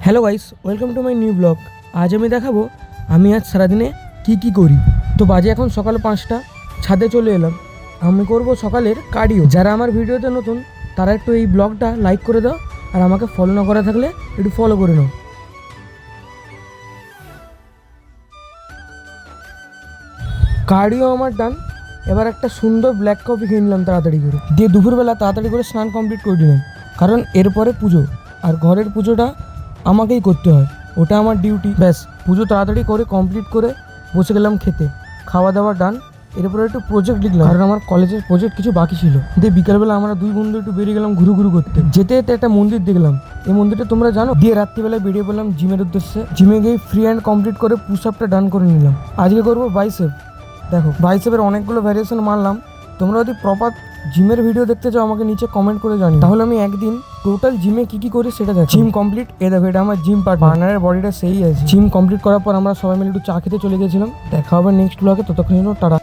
Hello guys, welcome to my new blog. আজ আমি দেখাবো আমি আজ সারাদিনে কি করি। তো বাজে এখন সকাল 5টা, ছাদে চলে এলাম। আমি করব সকালের কার্ডিও। যারা আমার ভিডিওতে নতুন তারা একটু এই ব্লগটা লাইক করে দাও, আর আমাকে ফলো না করা থাকলে একটু ফলো করে নাও। কার্ডিও আমার ডান। এবার একটা সুন্দর ব্ল্যাক কফি খেয়ে নিলাম তাড়াতাড়ি করে, দিয়ে দুপুরবেলা তাড়াতাড়ি করে স্নান কমপ্লিট করে দিলাম, কারণ এরপরে পুজো, আর ঘরের পুজোটা আমাকেই করতে হয়, ওটা আমার ডিউটি। ব্যাস পুজো তাড়াতাড়ি করে কমপ্লিট করে বসে গেলাম খেতে। খাওয়া দাওয়া ডান। এরপরে একটু প্রজেক্ট লিখলাম, কারণ আমার কলেজের প্রজেক্ট কিছু বাকি ছিল। দিয়ে বিকালবেলা আমরা দুই বন্ধু একটু বেরিয়ে গেলাম ঘুরু করতে। যেতে যেতে একটা মন্দির দেখলাম, এই মন্দিরটা তোমরা জানো। দিয়ে রাত্রিবেলায় বেরিয়ে পড়লাম জিমের উদ্দেশ্যে। জিমে গিয়ে ফ্রি হ্যান্ড কমপ্লিট করে পুশ আপটা ডান করে নিলাম। আজকে করবো বাইসেপ। দেখো বাইসেপের অনেকগুলো ভ্যারিয়েশন মারলাম। তোমরা যদি প্রপার জিমের ভিডিও দেখতে চাও আমাকে নিচে কমেন্ট করে জানি, তাহলে আমি একদিন টোটাল জিমে কি করি সেটা দেখো। জিম কমপ্লিট, দেখো এটা আমার জিম পার্টনারের বডিটা সেই আছে। জিম কমপ্লিট করার পর আমরা সবাই মিলে একটু চা খেতে চলে গেছিলাম। দেখা হবে নেক্সট ব্লগে, ততক্ষণ টাটা।